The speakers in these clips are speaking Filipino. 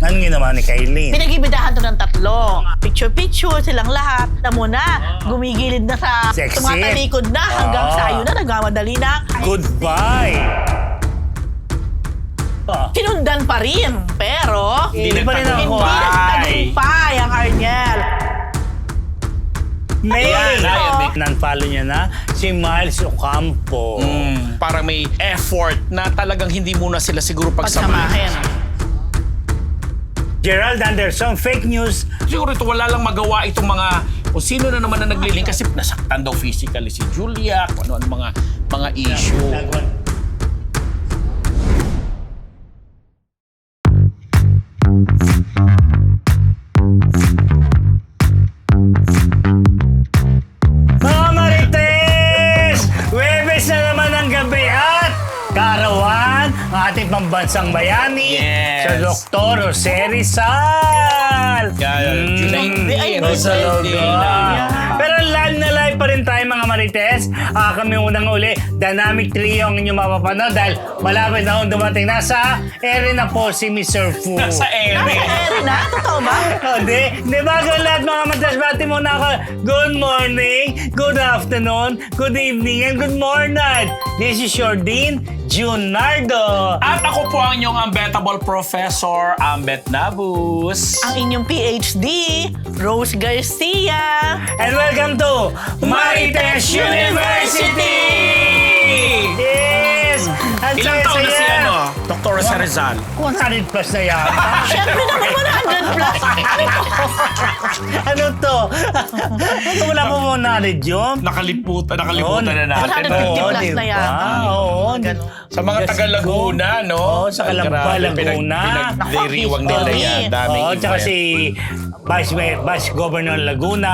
Anong ginawa ni Kailin? Pinag-ibidahan to ng tatlo. Picture-picture silang lahat. Alam mo na, gumigilid na sa Sexy. tumatalikod na hanggang sayo na, nagmamadali na. Goodbye! Sinundan pa rin, pero Hindi pa rin hindi ako. nagtagumpay ang Arniel. May Ayun. nan-follow niya na si Miles Ocampo. Para may effort na talagang hindi muna sila siguro pagsamahin. Pagsamahin. Gerald Anderson, fake news. Siguro ito wala lang magawa itong mga kung sino na naman na nagliling kasi nasaktan daw physically si Julia, kung ano mga issue. Mga Marites! Webes na naman ang gabi at kaarawan ang ating pambansang bayani Yes. sa Dr. Jose Rizal. July Ay, Rosa birthday Logo. na. Pero live pa rin tayo mga Marites. Kami unang uli, Dynamic Trio ang inyong mapapanood dahil malapit na akong dumating. Nasa ere na po si Mr. Fu. Nasa ere. Eri na? Totoo ba? Hindi bago lahat mga Marites, bati muna ako. Good morning, good afternoon, good evening, and good morning. This is your Dean, Junardo. At ako po ang inyong unbettable professor, Ambet Nabus. Ang inyong PhD, Rose Garcia. And welcome to Marites University! Yes! Ang Ilang taon na si saya-saya. Dr. Jose Rizal? 100 plus na yan. Siyempre naman 100 plus. Ano to? Wala po mo knowledge yun? Nakalimutan na natin. 150 plus di na ba? yan. Oo. Sa mga Yes, taga Laguna, no? Oo, sa Kalamba, Grabe, Laguna. Pinagdiriwang nila Naku, yan. history. Daming Oo, tsaka event. si Vice Governor Laguna,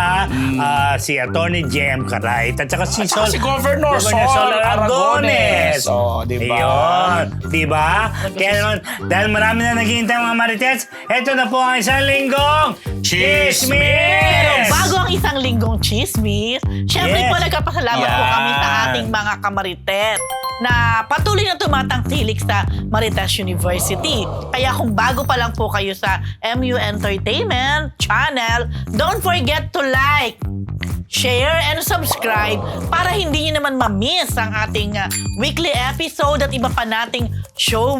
si Attorney J.M. Carait, at saka si At saka si Governor Sol Aragones. Oh, di ba? Ayun, di ba? Kaya naman, dahil marami na naghihintay mga Marites, eto na po ang isang linggong Chismis! Bago ang isang linggong chismis, syempre Yes. po nagpapasalamat po Yan. kami sa ating mga kamaritet na patuloy na tumatangkilik sa Marites University. Kaya kung bago pa lang po kayo sa MU Entertainment channel, don't forget to like, share, and subscribe para hindi nyo naman ma-miss ang ating weekly episode at iba pa nating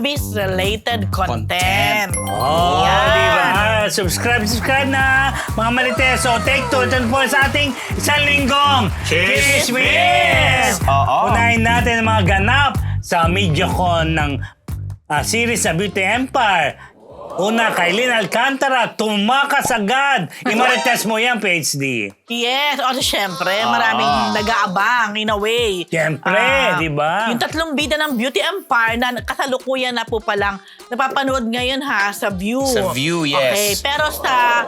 showbiz-related content. Oh, Yan. di ba? Subscribe na mga Marites. So, take two. Ito po sa ating isang linggong Chismis! Oo. Unahin natin ang mga ganap sa MediaCon ng series sa Beauty Empire. Una, Kailin Alcantara, tumakas agad. I-Marites mo yan, PhD. Yes, o syempre, maraming nag-aabang in a way. Siyempre, di ba? Yung tatlong bida ng Beauty Empire na kasalukuyan na po palang napapanood ngayon sa View. Sa View, yes. Okay, pero sa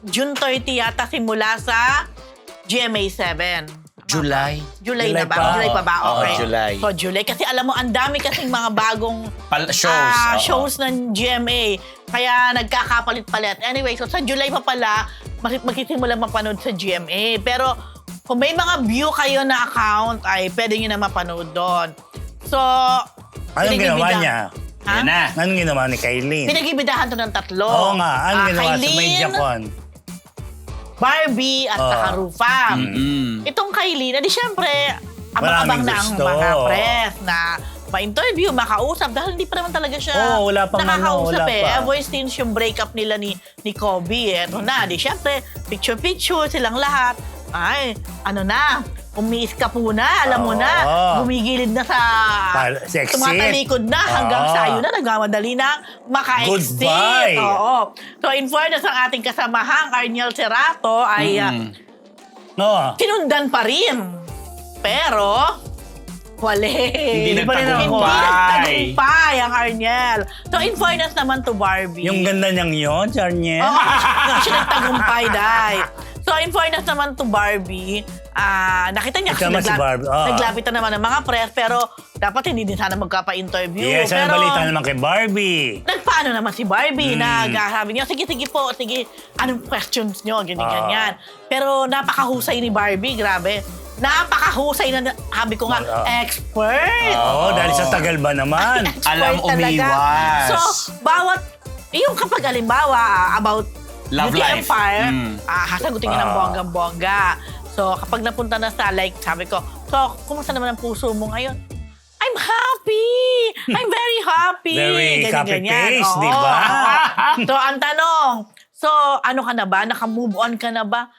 June 30 yata simula sa GMA 7. July. July July na ba? pa. July pa ba? Oo, Okay. July. So, July. Kasi alam mo, ang dami kasing mga bagong Shows. Oo. shows ng GMA. Kaya nagkakapalit-palit. Anyway, so sa July pa pala, magsisimula mapanood sa GMA. Pero kung may mga view kayo na account, ay pwede nyo na mapanood doon. So, Anong ginawa pinag-ibidahan- niya? Ha? Yan na. Anong ginawa ni Kailin? Pinag-ibidahan to ng tatlo. Oo nga, anong ginawa sa Kailin, MediaCon? Barbie at saka Rufa. Itong Kailin, di syempre, abang-abang Maraming na ang gusto. mga press na ma-interview, makausap dahil hindi pa naman talaga siya Oo, wala pang nakakausap wala pa. Ever since yung breakup nila ni Kobe, eto na. Di syempre, picture-picture silang lahat. Ay, ano na, umiis ka po na, alam mo na, gumigilid na sa Sexy. tumatalikod na hanggang sayo na, nagmamadali na maka-exit. Goodbye. Oo. So in fairness, ang ating kasamahang Arniel Cerato ay No. sinundan pa rin. Pero, Hindi pa rin ako. nagtagumpay ang Arniel. So in fairness naman to Barbie. Yung ganda niyang yun, Charniel. Oo, siya nagtagumpay, Day. So, in fairness naman to Barbie, nakita niya kasi Ikaw naman si Barbie. naglapitan naman ng mga press, pero dapat hindi din sana magkapa-interview. Yes, pero, ano balita naman kay Barbie? nagpaano naman si Barbie, nagsabi niya, sige po, sige, anong questions niyo, ganyan. Pero napakahusay ni Barbie, grabe. Napakahusay na, sabi ko nga, expert. Oo, dahil sa tagal ba naman? Expert Alam talaga. umiwas. So, bawat Yung kapag halimbawa, about Love Beauty life. Empire, Mm. hasagutin niya ng bonggang-bongga. So, kapag napunta na sa, like, sabi ko, so, kumusta naman ang puso mo ngayon? I'm happy! I'm very happy! Very Ganyan, copy-paste, Oo. di ba? So, ang tanong, so, ano ka na ba? Naka-move on ka na ba?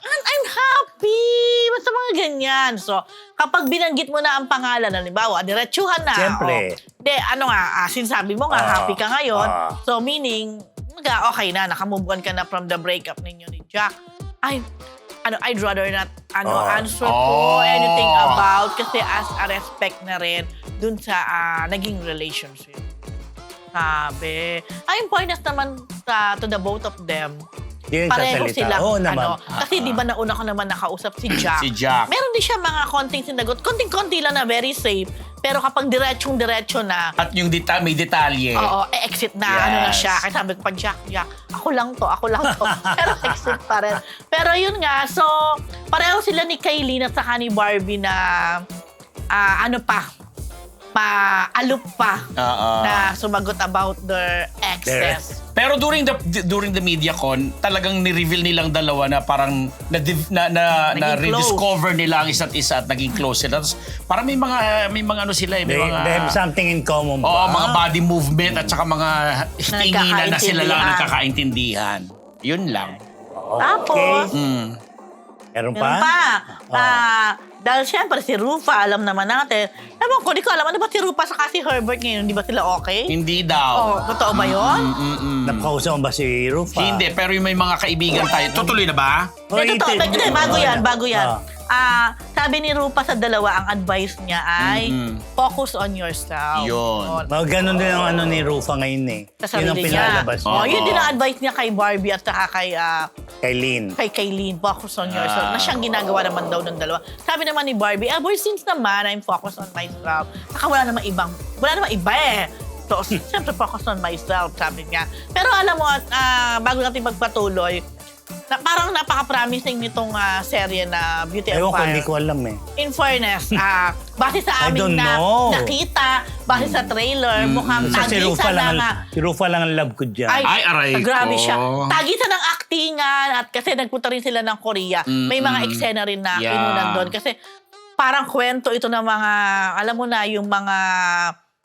I'm happy! Basta mga ganyan. So, kapag binanggit mo na ang pangalan, halimbawa, diretsuhan na. Siyempre. Sinasabi mo nga, happy ka ngayon. Ah. So, meaning, okay na, naka-move on ka na from the breakup ninyo ni Jack. I'd rather not answer po anything about kasi as a respect na rin dun sa naging relationship. Sabi. Ang importance naman to the both of them, Yun yung pareho sasalita. silang, Oo naman. kasi di ba nauna ko naman nakausap si Jack. Si Jack. Meron din siya mga konting sinagot. Konting-konti lang na very safe. Pero kapag diretsong-diretso na, At yung may detalye. oo, exit na, Yes. ano na siya. Kaya sabi ko pa, Jack, ako lang to. Pero exit pa rin. Pero yun nga, so, pareho sila ni Kailin at saka ni Barbie na, aloof pa na sumagot about their exes. Pero during the MediaCon, talagang ni-reveal nilang dalawa na parang rediscover nila ang isa't isa at naging close sila. Tapos parang may mga ano sila They have something in common Oo, ba? mga body movement at saka mga tinginan na sila lang Nagkakaintindihan. nagkakaintindihan. Yun lang. Tapos, Meron meron pa. Dahil siyempre si Rufa, alam naman natin. Ewan ko, di ko alam, ano ba si Rufa saka si Herbert ngayon? Di ba sila okay? Hindi daw. Totoo ba yun? Napakausap mo ba si Rufa? Hindi, pero yung may mga kaibigan tayo. Tutuloy na ba? Hindi, totoo. Hindi, bago yan. Sabi ni Rupa sa dalawa, ang advice niya ay focus on yourself. Yun. Mga ganun din ang ano ni Rufa ngayon eh. Sa Yun ang sarili niya. pinalabas niya. Yun din ang advice niya kay Barbie at saka Kay Lynn. kay Kailin, focus on yourself. Na siyang ginagawa naman daw ng dalawa. Sabi naman ni Barbie, ever since naman, I'm focused on myself. Saka wala namang iba eh. So, siyempre focus on myself, sabi niya. Pero alam mo, bago natin magpatuloy, parang napaka-promising nitong serye na Beauty Ewan ko, Empire. hindi ko alam eh. In fairness, base sa I don't aming know. nakita, base sa trailer, mukhang Si Rufa tagisan na lang, nga. si Rufa lang ang love ko dyan. Ay, aray grabe ko. siya. Tagisan ng aktingan at kasi nagpunta rin sila ng Korea. May mga eksena rin na Yeah. kinunan doon. Kasi parang kwento ito ng mga, alam mo na, yung mga...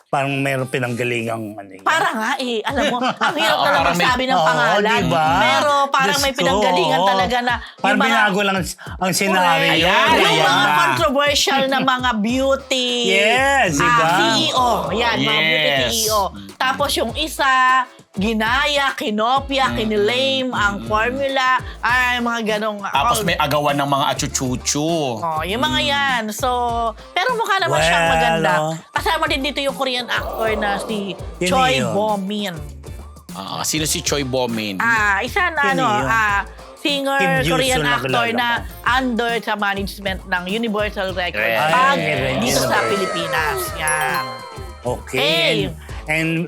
Parang mayroong pinanggalingang ano yun. Para nga eh, alam mo, ang hirap na lang Parang may- magsabi ng pangalan. diba? Pero parang Diyos may ko, pinanggalingan oo. talaga na Parang binago lang ang senaryo. Correct. Ayan, Yung ayan mga na. controversial na mga beauty Yes, diba? CEO. Yan, mga beauty Yes. CEO. Tapos yung isa, ginaya, kinopya, kinilame ang formula. Ay, mga ganong... Tapos may agawan ng mga achuchuchu. Yung mga yan. So, pero mukha naman Well, siyang maganda. oh. Kasama din dito yung Korean actor na si Sino Choi yun? Bo-min. Sino si Choi Bo-min? Isa na Sino yun? singer, Kim Joo-sun Korean na actor kilala na ko. under sa management ng Universal Records Ay, pag Universal. dito sa Pilipinas. Yan. Okay. Hey. And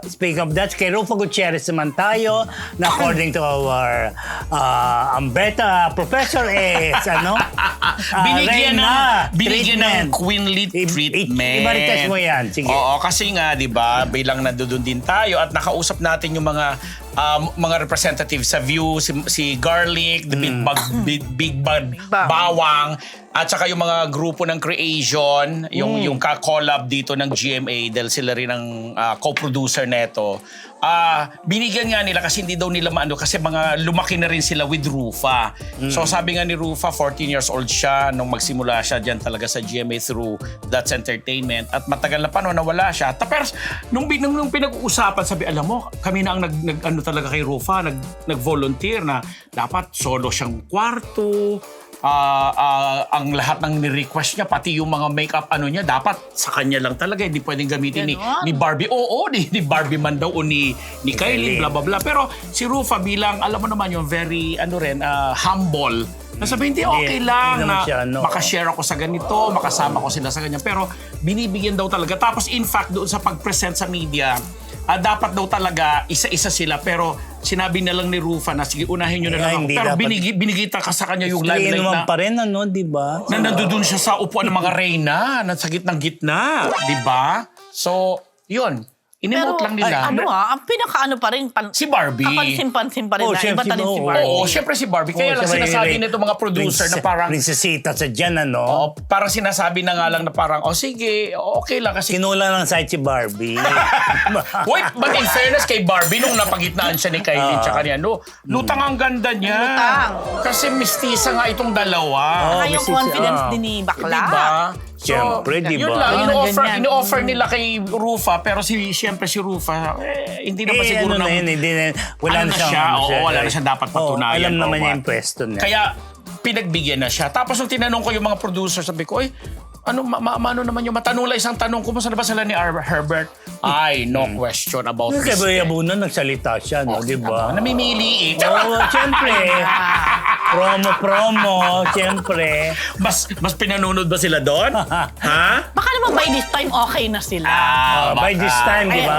speaking of that, kay Rufa Gutierrez naman tayo, na according to our Ambeta professor is, binigyan Reyna ng treatment. queenly treatment. Ibaritas mo yan. Sige. Oo, kasi nga, di ba, bilang nandoon din tayo at nakausap natin yung mga representatives sa View, si Garlic, the Big Bad Bawang, at saka yung mga grupo ng Creation, yung ka-collab dito ng GMA dahil sila rin ang co-producer neto. Binigyan nga nila kasi hindi daw nila maano kasi mga lumaki na rin sila with Rufa. So sabi nga ni Rufa, 14 years old siya nung magsimula siya diyan talaga sa GMA through That's Entertainment at matagal na panahon nawala siya. Tapos nung pinag-uusapan, sabi alam mo, kami na ang nag talaga kay Rufa, nag-volunteer na dapat solo siyang kwarto. Ang lahat ng ni-request niya, pati yung mga makeup niya, dapat sa kanya lang talaga. Hindi pwedeng gamitin ni Barbie. Oo, ni Barbie man daw o ni Kylie, blah, blah, blah. Pero si Rufa bilang, alam mo naman yung very, humble. Nasabi, hindi okay lang na makashare ako sa ganito, makasama ko sila sa ganyan. Pero binibigyan daw talaga. Tapos in fact, doon sa pag-present sa media, dapat daw talaga isa-isa sila. Pero sinabi na lang ni Rufa na sige, unahin nyo na lang ako. Pero binigita ka sa kanya yung limelight naman na pa rin, di ba? na nandoon siya sa upuan ng mga reyna, sa gitnang gitna, di ba? So, yun. Inemote lang nila. Ang pinaka-ano pa rin, Si Barbie. kapansin-pansin pa rin Oh, na syempre, iba ta rin si oo. Barbie. Oo, syempre si Barbie. Kaya lang sinasabi nito mga producer na parang, Prinsesita sa dyan, ano? oh, parang sinasabi na nga lang na parang, sige, okay lang kasi. Kinulang ng side si Barbie. Wait, but in fairness kay Barbie, nung napagitnaan siya ni Kylie tsaka ni ano, lutang ang ganda niya. Lutang. Kasi mistisa nga itong dalawa. Saka yung Mrs. confidence din ni Bakla. Diba? Siyempre, diba? Yun lang, Ganyan, ganyan. ino-offer nila kay Rufa, pero siyempre si Rufa, hindi naman siguro ano na yun, hindi na, wala ano na na siyang... siya, wala na siya dapat patunayan. alam or naman niya what. yung pwesto niya. Kaya, pinagbigyan na siya. Tapos nung tinanong ko yung mga producer, sabi ko, ano naman yung matanong lang isang tanong, kumusta na ba sila ni Herbert? Ay, no question about Kaya this. Yabunan, nagsalita siya, no? Di ba? Namimili eh. Oo, siyempre. Promo, siyempre. Mas pinanunod ba sila doon? Ha? Baka naman by this time okay na sila. By this time, di ba?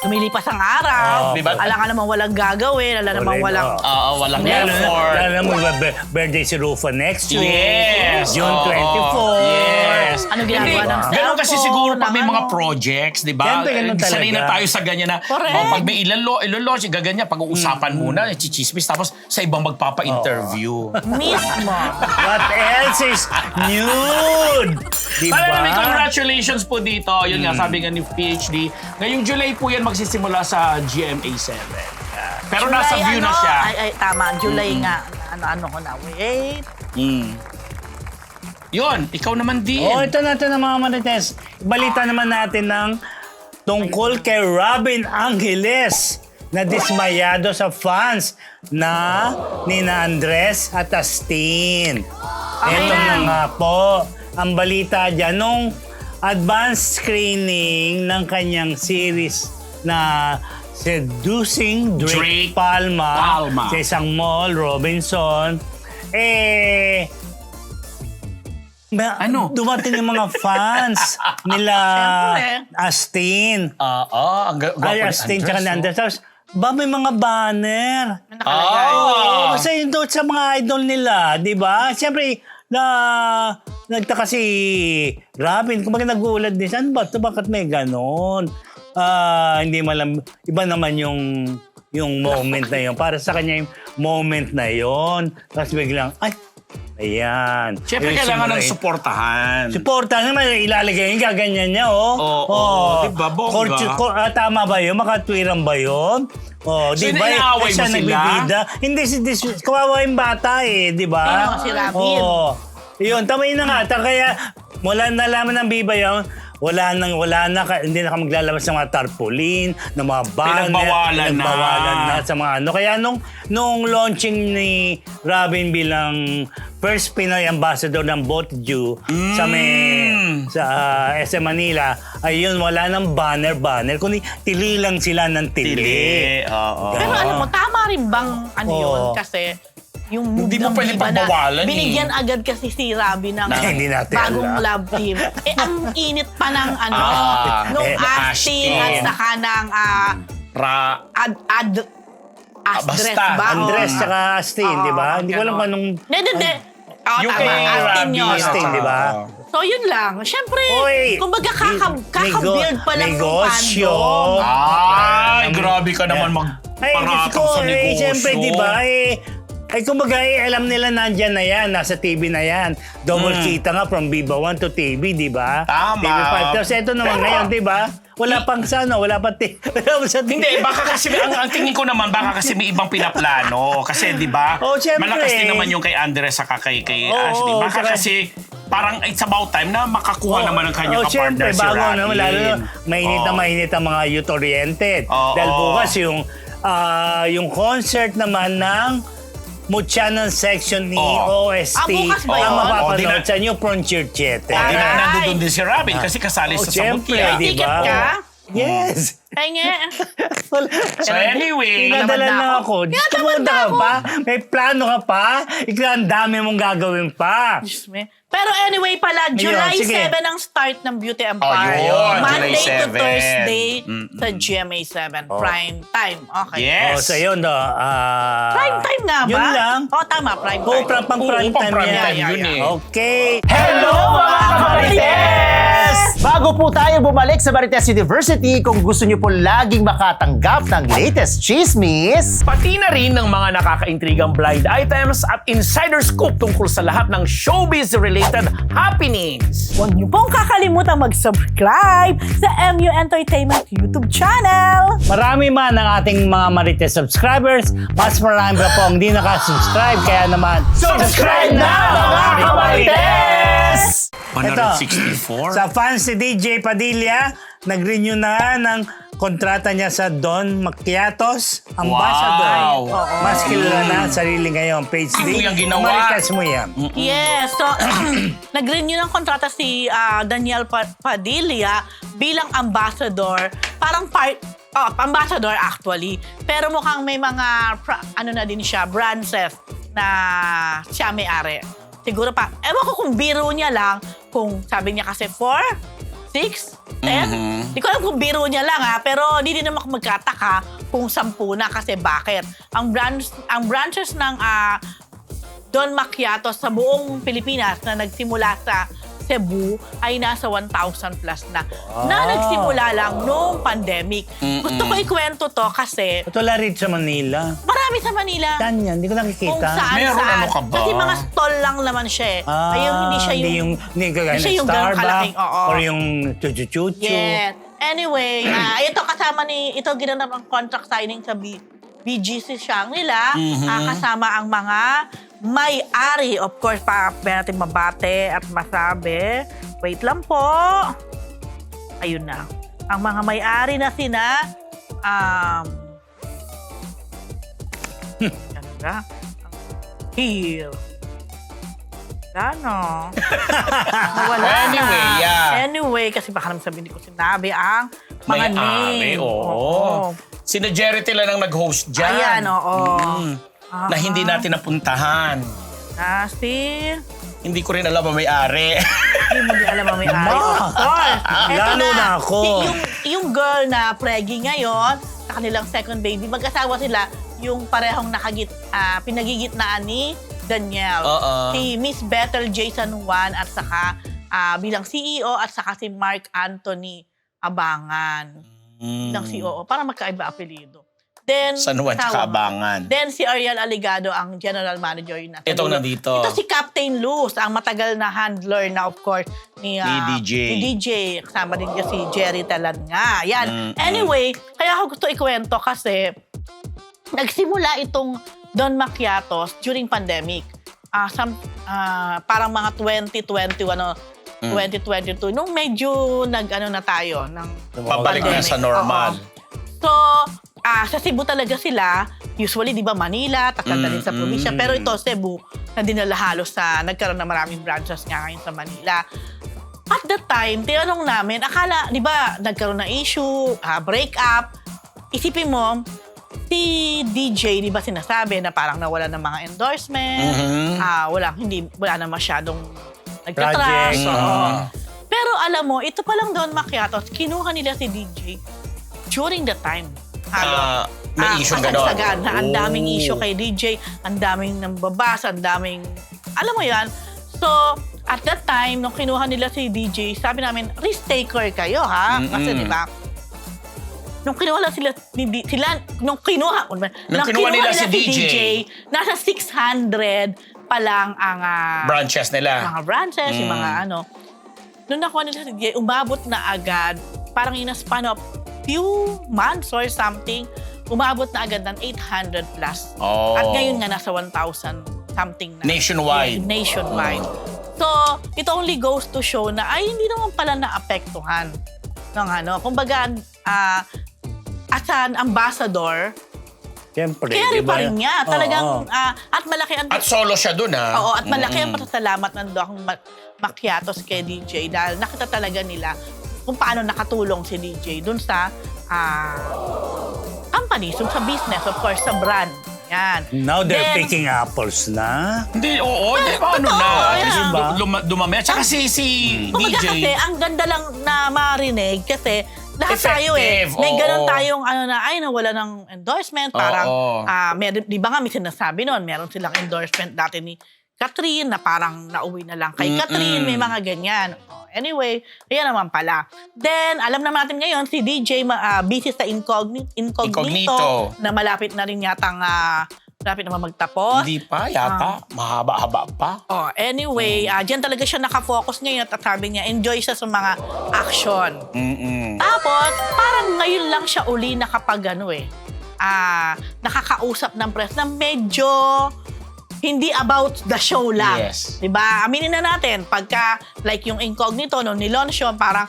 Lumilipas ang araw. Diba? Alam ka naman walang gagawin. Alam naman walang... Walang Lalo na- effort. Lalo na birthday si Rufa next week. Yes. June Oo. 24. Yes. Ano ginagawa ng Ganun kasi cellphone, siguro pag may ng mga ano. projects, di ba? Siyempre, ganun talaga. Sanay na tayo sa ganyan na, Correct. pag may ilalaunch, gaganyan, pag-uusapan muna, chichismis, tapos sa ibang magpapa-interview. Mismo. What else is nude? Di ba? Maraming congratulations po dito. Yun nga, sabi nga ni PhD. Ngayong July po yan magsisimula sa GMA7. Pero nasa July, view na siya. Ay, tama. July nga. Ano ko na. Wait. Yun, ikaw naman din. Ito na mga Marites. Balita naman natin ng tungkol kay Robin Angeles na dismayado sa fans na Nina Andres at Astin. Ito na nga po. Ang balita dyan, nung advanced screening ng kanyang series na Seducing Drake Palma sa isang mall, Robinson, Ano? dumating yung mga fans nila Siyempre. Astin. Ang gwapo Ay, ni Astin tsaka ni Andres, Andres. Tapos, may mga banner. Nakalagay. Kasi yun doon sa mga idol nila, di ba? Siyempre, nagtaka si Robin. Kung bakit nag-uulad din, saan ba ito? Bakit may ganon? Hindi malam, iba naman yung moment na yun. Para sa kanya yung moment na yun. Tapos biglang, ayan. Siyempre, kailangan ng suportahan. Suporta naman, ilalagay yung gaganyan niya, Oo, diba, bongga. Tama ba yun? Makatwiran ba yun? So, Di ba? inaaway mo Siya sila? nagbibida. Hindi, kawawa yung bata di ba? Sino? Si Robin. Yun, tama yun na nga. Kaya, mula nalaman ng Biba yun, wala na, hindi na ka maglalabas ng mga tarpaulin, ng mga banner. Pinagbawalan na sa mga ano. Kaya nung launching ni Robin bilang first Pinoy ambassador ng Boat Jew sa SM Manila, ayun, wala nang banner, kundi tili lang sila ng tili. Oo. Pero alam mo, tama rin bang yun? Kasi yung move Hindi mo ng pwede Viva pagbawalan binigyan agad kasi si Robin ng Hindi natin bagong alam. love team. Ang init pa ng nung Astin. Astin at saka ng Asdres Basta, ba? Andres tsaka Astin, di ba? Hindi ko alam kung anong... Hindi. Yung Tama. kay Astin Robin. yun. Astin, di ba? So yun lang. Siyempre, Oy, kumbaga kaka-build pa lang ng negosyo. fandom. Ay, grabe ka naman magparatang sa negosyo. Siyempre, di ba? Kumbaga, alam nila nandyan na yan, nasa TV na yan. Double kita nga from Viva 1 to TV, di ba? Tama. TV5. Tapos ito naman ngayon, di ba? Wala pang wala pa sa Hindi, baka kasi, ang tingin ko naman, baka kasi may ibang pinaplano. Kasi, di ba, syempre. malakas din naman yung kay Andres saka kay Ashley. Baka tsaka- kasi, parang it's about time na makakuha naman ng kanyang kapartner syempre, si bago Robin. naman, lalo na mainit ang mga youth-oriented. Dahil bukas yung concert naman ng Muchanan section ni OST bukas ba yun? ang mapapanood Di na- sa New Frontier Theater. Di na Ay. nandun din si Robin kasi kasali sa Siyempre, Samutya. di Ticket ba? ka? Yes. Ay nga. So anyway, Pinadala naman na ako. ako. Pumunta ka pa? May plano ka pa? Ikaw, ang dami mong gagawin pa. Diyos me. Pero anyway pala, July sige. 7 ang start ng Beauty Empire. yun, Monday July 7. to Thursday sa GMA7. Prime time. Okay. yes. So yun, Prime time nga ba? Yun lang. Tama, prime Oo, time. pang prime time prime yan. time yun eh. Okay. Hello, mga kamarites! Bago po tayo bumalik sa Marites University, kung gusto niyo po laging makatanggap ng latest chismis, Pati na rin ng mga nakakaintrigang blind items at insider scoop tungkol sa lahat ng showbiz-related happenings. Huwag niyo pong kakalimutan mag-subscribe sa MU Entertainment YouTube channel. Marami man ang ating mga Marites subscribers, mas marami pa po ang hindi nakasubscribe. Kaya naman, subscribe na mga Kamarites! 164? Sa fans ni DJ Padilla, nag-renew na ng kontrata niya sa Don Macchiatos Ambassador. Wow! Mas kilala na ang sarili ngayon. Page 3. Ano yung ginawa? Marites mo yan. Yes, so nag-renew ng kontrata si Daniel Padilla bilang ambassador. Parang ambassador actually. Pero mukhang may mga ano na din siya, branches na siya may-ari. Siguro pa, ewan ko kung biro niya lang, kung sabi niya kasi 4, 6, 10. Di ko alam kung biro niya lang pero hindi din naman ako magkataka kung 10 na kasi bakit. Ang branches ng Don Macchiatos sa buong Pilipinas na nagsimula sa Cebu ay nasa 1,000 plus na. Na nagsimula lang noong pandemic. Gusto ko ikwento to kasi Ito la rin sa Manila. marami sa Manila. Saan yan? Hindi ko Kung nakikita. saan, Meron, saan. ano ka ba? Kasi mga stall lang naman siya eh. Ayun, hindi siya yung... Hindi kagaya siya ng yung ganun kalaking, Starbucks oo. or yung chuchu-chuchu. Yes. Anyway, ito kasama ito ginanap ang contract signing sa BGC Shangri-La. Kasama ang mga may-ari. Of course, pa natin mabate at masabi. Wait lang po. Ayun na. Ang mga may-ari na sina ganda. Heel. Gano. Nawala Anyway, na. yeah. Anyway, kasi baka naman sabihin ko sinabi ang mga May-ari, name. oo. Sina Jerry Tila nang nag-host dyan. Ayan, oo. Na hindi natin napuntahan. Si... Hindi ko rin alam ang may-ari. Hindi mo din alam ang may-ari. Of course. Eto Lalo na ako. Yung girl na preggy ngayon, sa kanilang second baby, mag-asawa sila, yung parehong pinagigitnaan ni Daniel. Si Miss Bethel Jason Juan at saka bilang CEO at saka si Mark Anthony Abangan. Bilang CEO. Para magkaiba apelido. Then, San Juan asawa tsaka mo. Abangan. Then si Ariel Aligado ang general manager yung nasa Itong dulo. nandito. Ito si Captain Luz, ang matagal na handler na of course ni DJ. Ni DJ. Kasama din niya si Jerry Talan nga. Yan. Anyway, kaya ako gusto ikwento kasi nagsimula itong Don Macchiatos during pandemic. Parang mga 2021 2022 nung medyo nag-ano na tayo ng Pabalik na pandemic. sa normal. Oo. So, sa Cebu talaga sila, usually, di ba, Manila, din sa probinsya. Pero ito, Cebu, na dinala halos nagkaroon na maraming branches nga ngayon sa Manila. At that time, tinanong namin, akala, di ba, nagkaroon na issue, break up. Isipin mo, si DJ, di ba sinasabi na parang nawala ng mga endorsement, wala na masyadong nagtatrash. Project. Pero alam mo, ito palang Don Macchiatos, kinuha nila si DJ during the time. May issue gano'n. Na ang daming issue kay DJ, ang daming nambabasa, ang daming, alam mo yan. So, at that time, nung kinuha nila si DJ, sabi namin, risk taker kayo, ha? Kasi di ba, nung kinuha nung kinuha nila si DJ, nasa 600 pa lang ang branches nila. mga branches, yung mga ano. Nung nakuha nila si DJ, umabot na agad, parang in a span of few months or something, umabot na agad ng 800 plus. At ngayon nga nasa 1,000 something na. Nationwide. Nationwide. So, it only goes to show na ay hindi naman pala naapektuhan ng ano. Kumbaga, as an ambassador, Siyempre, carry diba? pa rin niya. Talagang, Oo. at malaki ang... At solo siya dun, ha? Oo, at malaki ang pasasalamat ng Don Macchiatos kay DJ dahil nakita talaga nila kung paano nakatulong si DJ dun sa company, sa business, of course, sa brand. Yan. Now they're Then, picking apples na. Hindi, oo. Di ba, ano totoo, na? yeah. Dumami. At saka si kumbaga DJ. kasi, ang ganda lang na marinig kasi lahat tayo Effective, may oo. ganun tayong nawala ng endorsement. Parang, Oo. di ba nga may sinasabi nun, meron silang endorsement dati ni Catherine na parang nauwi na lang kay Catherine, may mga ganyan. Anyway, ayan naman pala. Then, alam na natin ngayon, si DJ busy sa incognito na malapit na rin yatang malapit naman magtapos. Hindi pa, yata. Mahaba-haba pa. Anyway, diyan talaga siya nakafocus ngayon at sabi niya, enjoy siya sa mga action. Tapos, parang ngayon lang siya uli nakapag nakakausap ng press na medyo hindi about the show lang. Yes. Diba? Aminin na natin, pagka like yung incognito, no, ni Loncio, parang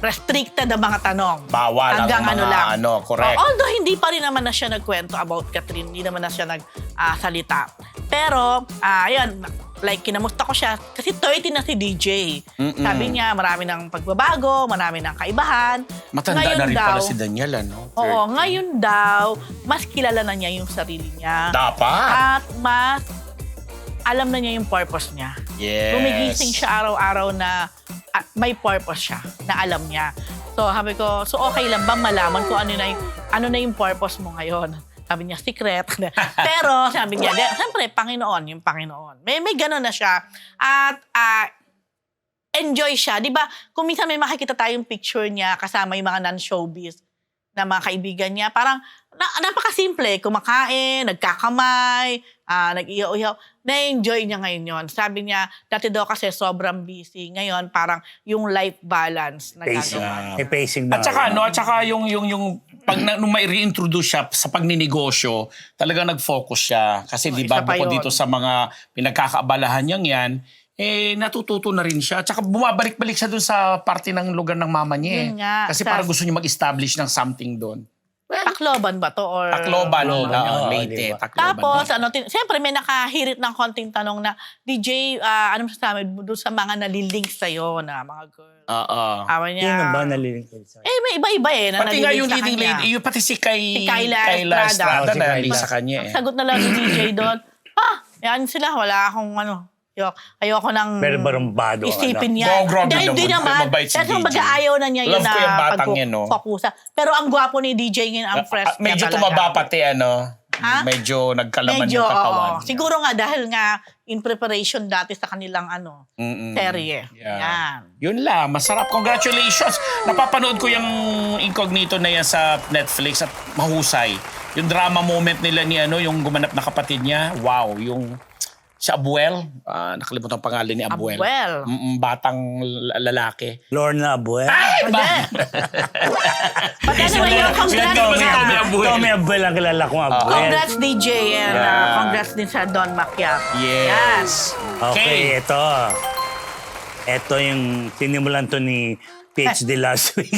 restricted ang mga tanong. Bawal ang hanggang mga correct. Although hindi pa rin naman na siya nagkwento about Catherine, hindi naman na siya nagsalita. Pero, ayun, like kinamusta ko siya, kasi 30 na si DJ. Sabi niya, marami ng pagbabago, marami ng kaibahan. Matanda Ngayon na rin daw, pala si Daniel, ano? Oo, ngayon daw, mas kilala na niya yung sarili niya. Dapat. At mas alam na niya yung purpose niya. Yes. Gumigising siya araw-araw na may purpose siya, na alam niya. So sabi ko, so okay lang ba malaman kung ano na yung purpose mo ngayon? Sabi niya, secret. Pero sabi niya, siyempre, Panginoon, yung Panginoon. May gano'n na siya. At enjoy siya. Di ba, kung minsan may makikita tayong picture niya kasama yung mga non-showbiz na mga kaibigan niya, parang napakasimple. Kumakain, nagkakamay, nag-iyaw-iyaw. Na-enjoy niya ngayon yon. Sabi niya, dati daw kasi sobrang busy. Ngayon, parang yung life balance na Pacing. gagawa. May pacing na. At saka yung pag nung may reintroduce siya sa pagninegosyo, talagang nag-focus siya. Kasi di ba isa pa bukod yun. dito sa mga pinagkakaabalahan niyang yan, natututo na rin siya. At saka bumabalik-balik siya dun sa parte ng lugar ng mama niya. Yun nga. Kasi parang gusto niya mag-establish ng something doon. Tacloban ba to? Or Tacloban, oo, Leyte. diba? Tacloban. Tapos, siyempre may nakahirit ng konting tanong na, DJ, ano masasabi mo doon sa mga nalilink sa'yo na mga girl? Oo. Awa niya. Sino ba nalilingkod sa'yo? May iba-iba na Pati nga nalilink yung sa leading kanya. lady, yung pati si Kayla Estrada. Estrada Si na Kayla. nalilink sa kanya Ang sagot na lang ni DJ doon, yan sila, wala akong ayoko nang Pero barumbado. isipin niya. Oh, grabe Hindi naman. naman. Mabait si Kasi DJ. mag-aayaw na niya yun Love ko yung na batang yan, no? pagkukusa. Pero ang gwapo ni DJ ngayon, ang fresh niya medyo talaga. tumaba pati, Ha? Medyo nagkalaman Medyo, yung katawan. oo. Siguro nga dahil nga in preparation dati sa kanilang serye. Yeah. Yan. Yun lang, masarap. Congratulations! Napapanood ko yung incognito na yan sa Netflix at mahusay. Yung drama moment nila ni yung gumanap na kapatid niya. Wow, yung si Abuel. Nakalimutan ang pangalan ni Abuel. Abuel. Batang lalaki. Lorna Abuel. Ay! But anyway, congrats Tommy nga. Abuel. Tommy Abuel ang kilala kong Abuel. Congrats DJ and Yeah. congrats din sa Don Macchiato. Yes. Okay, ito. Ito yung sinimulan to ni PhD last week.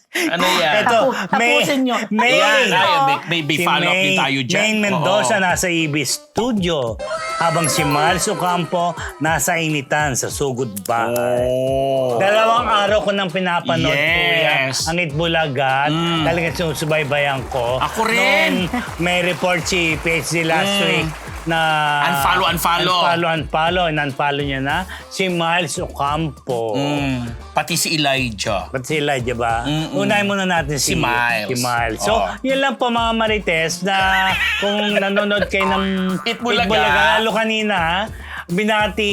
Ano yan? Ito, Tapusin nyo. May, Ayan, may si follow-up din tayo dyan. May Mendoza Oo. nasa EB Studio habang si Miles Ocampo nasa initan sa Sugod Bahay. Oh. Dalawang araw ko nang pinapanood Yes. kuya. Ang Itbulaga. Talagang sinusubaybayan ko. Ako rin. Noon, may report si PhD last week na unfollow niya na si Miles Ocampo. Pati si Elijah. Ba't si Elijah ba? Unahin muna natin Si Miles. Si Miles. So, yun lang po mga Marites na kung nanonood kayo ng Itbulaga. lalo kanina, binati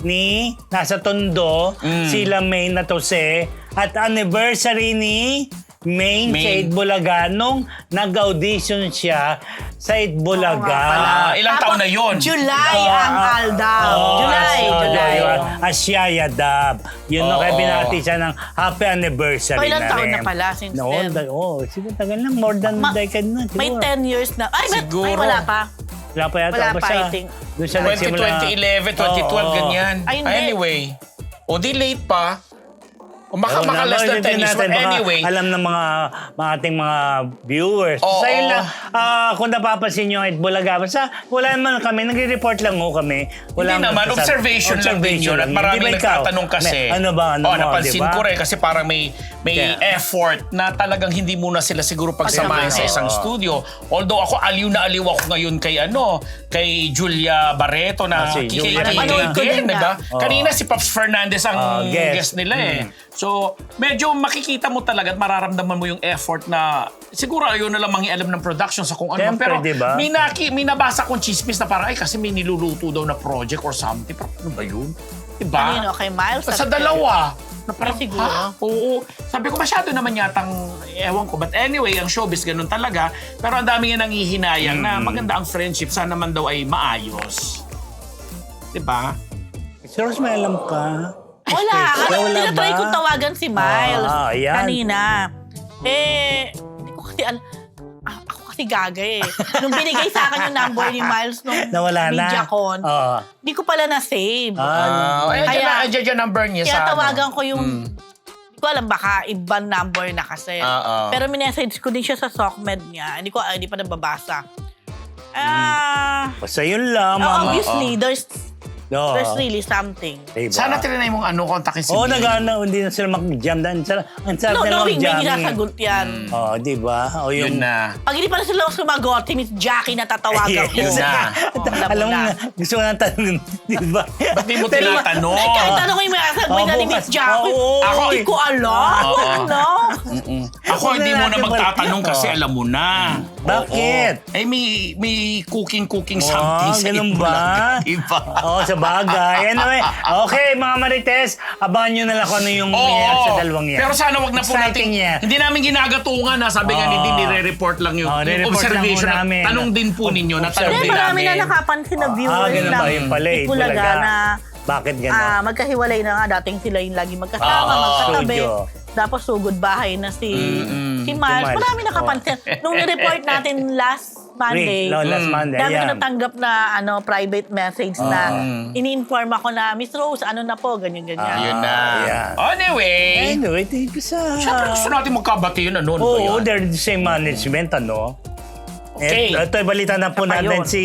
ni nasa Tondo, sila Maine na Tose, at anniversary ni Maine sa Maine. Itbulaga nung nag-audition siya sa Itbulaga. Ilang taon na yun? July ang Aldaw. July. Asyaya Dab. Yun nung kaya Oo. binati siya ng happy anniversary O, ilang na taon rin. na pala since Noon, then? siguro tagal na. More than decade na. May Siguro. 10 years na. Ay, Siguro. wala pa. Wala pa yata. Wala pa, Basta, I think. doon siya nagsimula. 2011, 2012, Oo. ganyan. Ay, hindi. Anyway. O di late pa. O Oo, makalas na hindi 10 years. natin But baka anyway. alam ng mga ating mga viewers. Oo. Sa yun lang, kung napapansin nyo at Bulaga, basta wala naman kami, nagre-report lang ho kami. Wala Hindi naman, observation lang din yun. At maraming nagtatanong kasi. Ano ba? Ano mo, napansin diba? ko rin kasi parang may effort na talagang hindi muna sila siguro pagsamahin sa isang studio. Although ako, aliw na aliw ako ngayon kay Julia Barreto na Si Julia. Napanood ko din diba? nga. Kanina si Pops Fernandez ang guest. guest nila eh. So, medyo makikita mo talaga at mararamdaman mo yung effort na siguro ayun na lang mangialam ng production sa kung ano. Siyempre, Pero diba? may nabasa kong chismis na parang, ay kasi may niluluto daw na project or something. Parang, ano ba yun? Diba? Kanino? Kay Miles? Sa at- dalawa. Na parang, Ay, siguro. ha? Oo. Sabi ko, masyado naman yatang, ewan ko. But anyway, ang showbiz ganun talaga. Pero ang dami nga nanghihinayang na maganda ang friendship. Sana naman daw ay maayos. Diba? Si Rose, may alam ka? Wala. Wala Tinatry ba? kong tawagan si Miles Ayan. kanina. Hindi ko kasi ako kasi gaga eh. Nung binigay sa akin yung number ni Miles nung Nawala na. MediaCon, Oo. hindi ko pala na-save. Kaya yung number niya Kaya sa tawagan ko yung, hindi ko alam, baka ibang number na kasi. Pero minessage ko din siya sa SOCMED niya. Hindi pa nababasa. Basta yun lang, mama. Obviously, there's Oo. really something. Diba? Sana tinanay mong kontakin si Oo, Bill. hindi na sila mag-jam. Ang sarap na Knowing may mag-jam. nilasagot yan. Oo, di ba? O Yun yung... na. Pag hindi pa na sila sumagot, si Miss Jackie na tatawagan ko. Yun na. Alam mo na, gusto ko na tanong, di ba? Ba't di mo tinatanong? Eh, kahit tanongin mo yung sagot na ni Miss Jackie. Ako, Hindi ko alam. Ano? Ako hindi mo na magtatanong kasi alam mo na. Bakit? Oo. Eh, may cooking something sa ganun ito ba? lang. Diba? Oo, sa bagay. Anyway, okay, mga Marites, abangan nyo na lang kung ano yung mangyayari sa dalawang yan. Pero sana wag na po natin. Exciting yan. Hindi namin ginagatungan na sabi nga hindi nire-report lang yung, re-report yung observation. lang po namin. Tanong din po ninyo. Natanong Hindi, din marami namin. na nakapansin na viewers ganun ba yun pala eh, Itbulaga talaga. na Bakit gano'n? magkahiwalay na nga. Dating sila yung lagi magkasama, magkatabi. studio. Tapos sugod bahay na si Miles. Miles. Marami nakapansin. Nung ni-report natin last Monday, Last Monday, dami ko ayan. natanggap na private message na ini-inform ako na, Miss Rose, ano na po, ganyan-ganyan. Yun na. Yeah. Anyway. Anyway, thank you sa... Siyempre gusto natin magkabati yun. Ano ba Oo, yan? they're the same management, ano? Okay. Ito ay balita na po Siya pa natin yun. si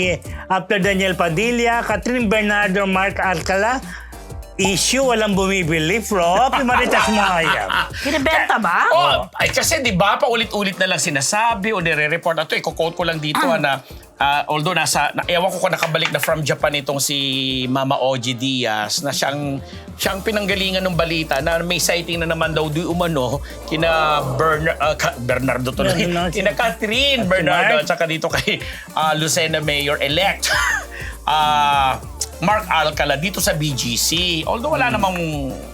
after Daniel Padilla, Catherine Bernardo, Mark Alcala. Issue, walang bumibili. Prop, Marites Maya. Binibenta ba? Ay kasi 'di ba paulit-ulit na lang sinasabi o nire-report ato i-quote ko lang dito na although ewan ko kung nakabalik na from Japan itong si Mama Oji Diaz na siyang pinanggalingan ng balita na may sighting na naman daw di umano kina Bernardo to kina Catherine Bernardo at saka dito kay Lucena Mayor elect Mark Alcala dito sa BGC. Although wala namang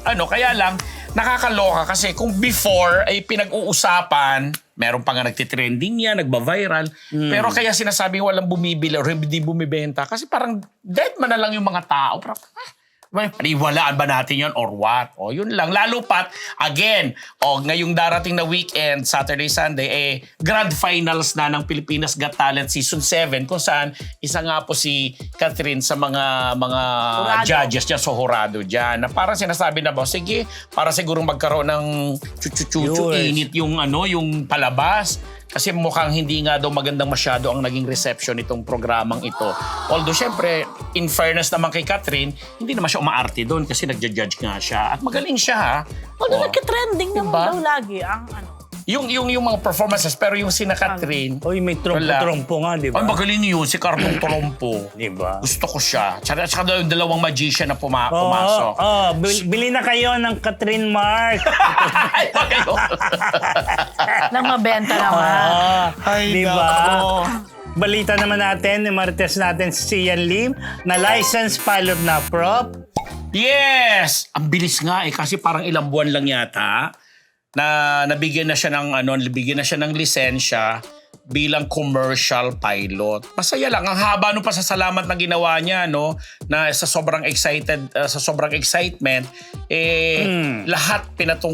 kaya lang nakakaloka kasi kung before ay pinag-uusapan, meron pa nga nagtitrending yan, nagba-viral, pero kaya sinasabing walang bumibili or hindi bumibenta kasi parang dead man na lang yung mga tao. Parang, paniwalaan ba natin yun or what? O yun lang. Lalo pat, again, ngayong darating na weekend, Saturday, Sunday, grand finals na ng Pilipinas Got Talent Season 7 kung saan isa nga po si Catherine sa mga judges dyan, so horado dyan. Na parang sinasabi na ba, sige, para sigurong magkaroon ng chuchu-chuchu, Viewers. init yung yung palabas. Kasi mukhang hindi nga daw magandang masyado ang naging reception itong programang ito. Although, syempre, in fairness naman kay Catherine, hindi naman siya umaarte doon kasi nagja-judge nga siya. At magaling siya, ha? Although nagka-trending naman Diba? daw lagi ang Yung mga performances, pero yung sina Catherine, Uy, may trompo-trompo nga, di ba? ay, magaling yun, si Carlong Trompo. Di ba? Gusto ko siya. Tsaka daw yung dalawang magician na pumasok. Bili na kayo ng Catherine Mark. Ay, wag kayo. nang mabenta naman. Di ba? Balita naman natin, Marites natin si Ian Lim na licensed pilot na prop. Yes! Ang bilis nga kasi parang ilang buwan lang yata na nabigyan na siya ng lisensya bilang commercial pilot. Masaya lang. Ang haba nung pasasalamat na ginawa niya, no? Na sa sobrang excitement, lahat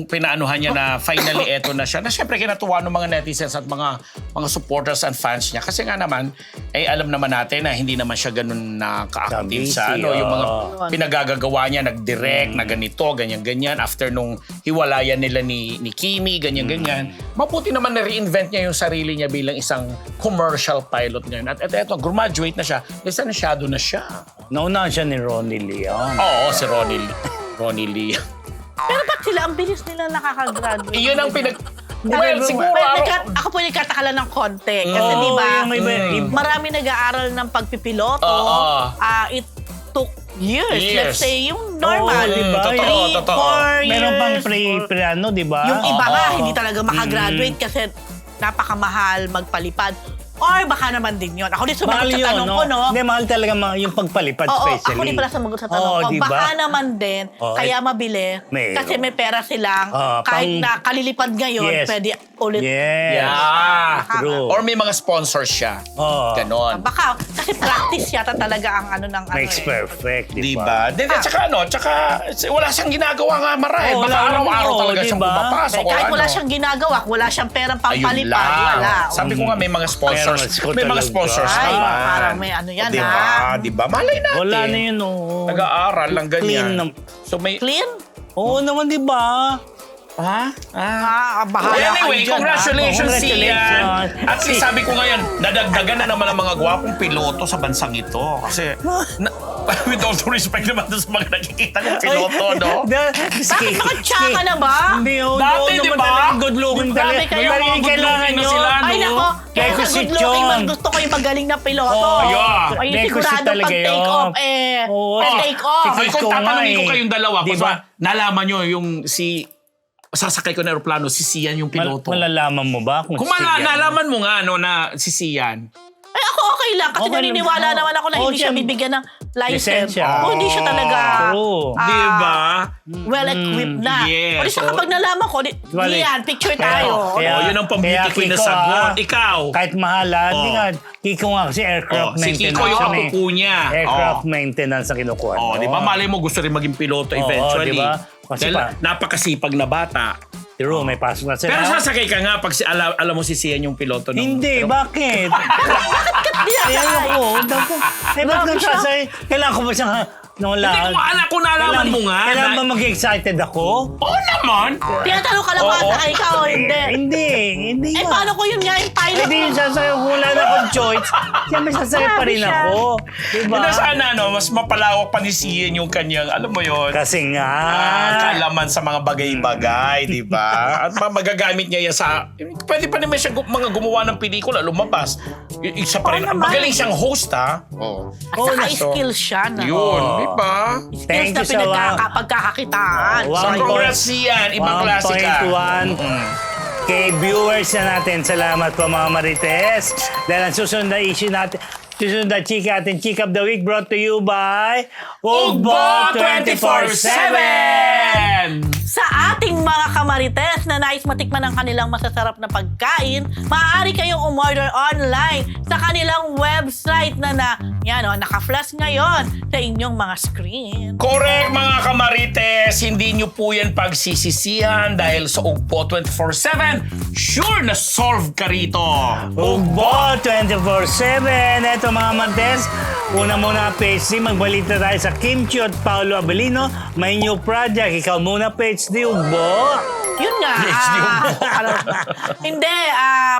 pinaanuhan niya na finally eto na siya. Na syempre kinatuwa ng mga netizens at mga supporters and fans niya. Kasi nga naman, alam naman natin na hindi naman siya ganun na ka-active sa Busy, yung mga pinagagagawa niya, nag-direct na ganito, ganyan-ganyan. After nung hiwalayan nila ni Kimi, ganyan-ganyan. Mabuti naman na-reinvent niya yung sarili niya bilang isang commercial pilot ngayon. At eto, graduate na siya. Lisensyado na siya. Naunahan siya ni Ronnie Leon. Oo, si Ronnie Lee. Pero ba't sila, ang bilis nila nakakagraduate? Iyon ang well, siguro Ako po nagkataka lang ng konti. Kasi di ba, marami nag-aaral ng pagpipiloto. Oo. It took years. Years. Let's say, yung normal. Oo, diba? Totoo. 4 years. Meron pang pre, di ba? Yung iba nga, Oo. hindi talaga makagraduate kasi napakamahal magpalipad. Or baka naman din yun. Ako din sumagot sa tanong ko, no? Hindi, mahal talaga yung pagpalipad, Oo, especially. ako din pala sumagot sa tanong Oo, ko. diba? Baka naman din, Oo, kaya mabili. Meron. Kasi may pera silang. pang- Kahit na kalilipad ngayon, Yes. pwede ulit. Yes. Yeah. True. Or may mga sponsors siya. Oo. Ganon. Baka, kasi practice yata talaga ang ano ng ano. Makes perfect, di Diba? ba? Tsaka wala siyang ginagawa nga Maray. Oo, Baka wala araw-araw naman, talaga siyang diba? pumapasok. Kahit or wala ano. siyang ginagawa, wala siyang perang pampalipad, Ayun wala. lang. Sabi ko nga may mga sponsors. Meron, ikaw May mga talaga. sponsors Ay, naman. parang may ano yan, Diba? Malay natin. Wala na yun, oo. Nag-aaral lang Clean ganyan. na- So may... Clean? Oo naman, di ba? Ha? Bahala Anyway, kayo dyan, congratulations, Congratulations. Sian. At least sabi ko ngayon, nadagdagan na naman ang mga gwapong piloto sa bansang ito. Kasi, with all due respect naman doon sa mga nakikita ng piloto, no? Bakit makachaka na ba? Hindi, oo. Dati, oo di naman ba? talaga good looking Grabe talaga. kayo, Talagang mga good kailangan looking na nyo. sila, Ay, ano? nako. Kaya Deko sa si good looking, Chon. mas gusto ko yung magaling na piloto. Oo, yeah. Ay, Deko si sigurado talaga pag take yun. off, Oo. take off. Si Ay, kung Cisco nga tatanungin ko eh. kayong dalawa, Di kung ba? nalaman nyo yung sasakay ko na aeroplano, si Sian yung piloto. Malalaman mo ba kung Kung si Sian? nalaman mo nga, no, na si Sian. Ay, ako okay lang. Kasi Okay lang. naniniwala naman ako na Oo, hindi siya siya- bibigyan ng license. Lisensya. Kung hindi siya talaga True. Di ba? well-equipped na. yes. O di siya kapag nalaman ko, Balik. yan, picture tayo. Oh, yun ang pang-beauty kaya queen na Kiko, sagot. Ikaw. Kahit mahala, hindi Oh. nga, Kiko nga kasi aircraft Si maintenance. Kiko yung yun eh. apupo niya. Aircraft maintenance ang kinukuha. Oh, mo. di ba? Malay mo gusto rin maging piloto eventually. di ba? Kasi Dahil napakasipag na bata. True, may pasok na sila. Pero sasakay ka nga pag alam mo si Sian yung piloto. Hindi, bakit? Kaya ako, eh, ba't nang sasay? Kailangan ko ba siyang Hindi ko alam kung nalaman mo nga. Kailangan ba mag-excited ako? Oo naman. Tinatanong ka lang ba Oo. sa ikaw o hindi? Hindi Eh, nga. paano ko yun nga yung pilot? Hindi yung sasaya kung wala na akong choice. Siyempre sasaya pa rin Grabe siya. ako. Diba? Hindi sana, no, mas mapalawak pa ni Sian yung kanyang, alam mo yun, Kasi nga. kaalaman sa mga bagay-bagay, di ba? At magagamit niya yan sa... Pwede pa naman siya mga gumawa ng pelikula, lumabas. Isa pa rin. Oo naman. Magaling siyang host, ha? Oo. At saka so, skills siya na. Yun, di ba? Skills Thank na you sa pagkakakitaan. Wow. So, One congrats Sian. Ibang klase ka. 1.1 kay viewers na natin. Salamat po mga Marites. Dahil ang susunod na issue natin, susunod na chika atin, Chika of the Week brought to you by Ugbo 24/7! Sa ating mga kamarites na nais matikman ang kanilang masasarap na pagkain, maaari kayong umorder online sa kanilang website na naka-flash ngayon sa inyong mga screen. Correct mga kamarites, hindi nyo po yan pagsisisihan dahil sa Ugbo 24/7, sure na solve ka rito. Ugbo 24/7. Eto mga Marites, una muna PhD, magbalita tayo sa Kimchi at Paolo Abelino. May new project. Ikaw muna PhD, Ugbo. Yun nga. Hindi,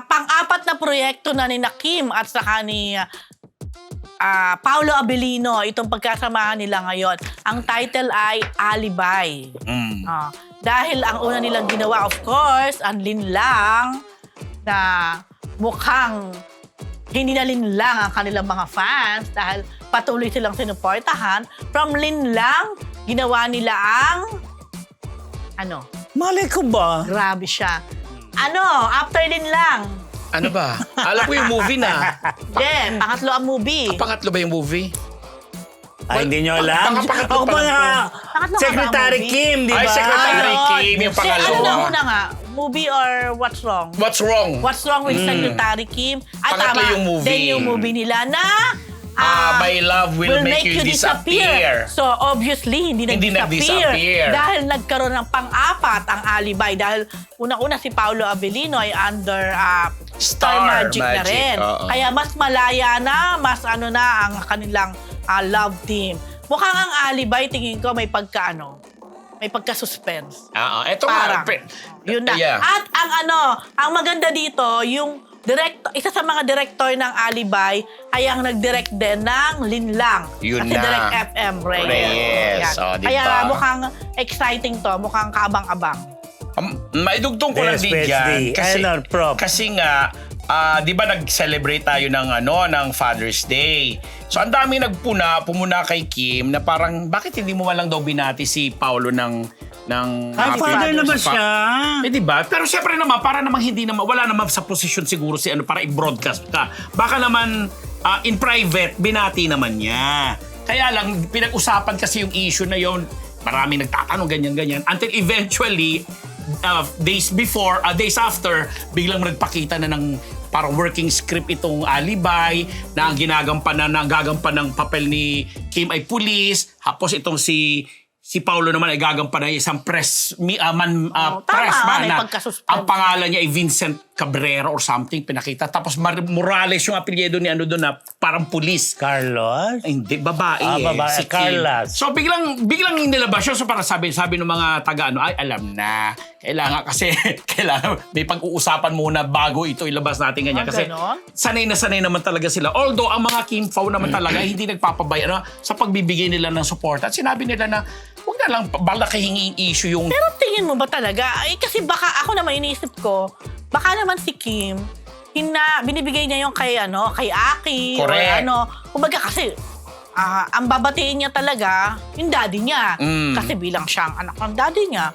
pang-apat na proyekto na ni Kim at saka ni Paolo Abelino, itong pagkasamahan nila ngayon. Ang title ay Alibay. Dahil ang una nilang ginawa, of course, ang linlang na mukhang hindi na linlang ang kanilang mga fans dahil patuloy silang sinuportahan. From linlang, ginawa nila ang Malay ko ba? grabe siya. After linlang. Ano ba? Alam ko yung movie na. Pangatlo ang movie. Pangatlo ba yung movie? Ay, hindi nyo alam. Pangatlo Ako pa nga, Pangatlo ka ba Secretary ang movie? Kim, di ba? Ay, Secretary Kim, yung Ano pangalawa. na una nga? Movie or What's Wrong? What's wrong? What's Wrong with Secretary Kim? Ay, Pangatlo tama. yung movie. Then yung movie nila na My Love Will Make You Disappear. So, obviously, hindi Hindi nag-disappear. nag-disappear. Dahil nagkaroon ng pang-apat ang Alibay. Dahil una-una si Paolo Abelino ay under Star Magic na Magic, rin. oo. Kaya mas malaya na, mas na ang kanilang love team. Mukhang ang Alibay, tingin ko may may pagka-suspense. Eto Parang. nga. Yun na. Yeah. At ang maganda dito, yung isa sa mga director ng Alibay ay ang nag-direct din ng Linlang. Yun Kasi na. direct FM Reyes. Reyes. Yan. Di Kaya ba? mukhang exciting to, mukhang kaabang-abang. Maidugtong ko lang Yes, din PhD. yan. Ano, Prof? Kasi nga, di ba nag-celebrate tayo ng Father's Day. So ang dami pumuna kay Kim na parang bakit hindi mo man lang daw binati si Paolo ng Father na ba siya? di ba? Pero syempre naman, para namang wala naman sa posisyon siguro si para i-broadcast ka. Baka naman in private, binati naman niya. Kaya lang, pinag-usapan kasi yung issue na yon. Maraming nagtatanong, ganyan-ganyan. Until eventually, days after, biglang nagpakita na ng parang working script itong alibay na ang gagampanan ng papel ni Kim ay pulis. Tapos itong si Paolo naman ay gagampanan ng isang press man may na pagkasuspend. ang pangalan niya ay Vincent Cabrera or something pinakita. Tapos Morales yung apelyido ni doon na parang pulis. Carlos? Hindi, babae. Babae. Si Kim. Carlos. So biglang nilabas yun. So para sabi ng mga taga ay alam na. Kailangan kasi, may pag-uusapan muna bago ito ilabas natin ganyan. Kasi Ganon? sanay naman talaga sila. Although ang mga Kim Pao naman talaga hindi nagpapabay sa pagbibigay nila ng support. At sinabi nila na huwag na lang balakihing issue yung... Pero tingin mo ba talaga? Ay, kasi baka ako naman iniisip ko, baka naman si Kim, binibigay niya yung kay Aki. Correct. Or kumbaga kasi, ang babatiin niya talaga, yung daddy niya. Kasi bilang siyang anak ng daddy niya,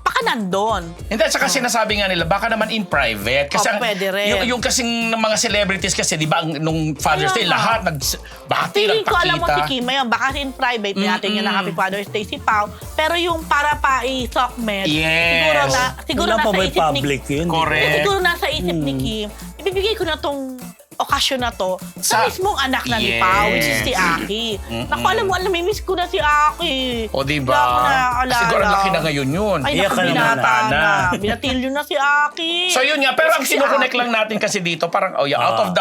baka nandun. Hindi, at saka sinasabi nga nila, baka naman in private. Kasi pwede rin. Yung kasing mga celebrities kasi, di ba, nung Father's Day, Kaya nga. lahat bati, Feeling ko alam mo si nagpakita. Kim, ngayon, baka in private, natin niya na Happy Father's Day si Pao. Pero yung para pa i-sockmed, Yes. siguro Wala pa nasa ba isip ni public yun? Correct. Siguro nasa isip ni Kim, ibibigay ko na tong okasyon na to sa mismong anak na ni Yes. Pao, which is si Aki. Naku, alam mo, miss ko na si Aki. O, di Wala ba? ko na alala. Siguro ang laki na ngayon yun. Ay, Iyak naku, ka naman, binata Ana. na. Binatilyo na si Aki. So yun nga, pero ang Si sinuconnect Aki. lang natin kasi dito, parang,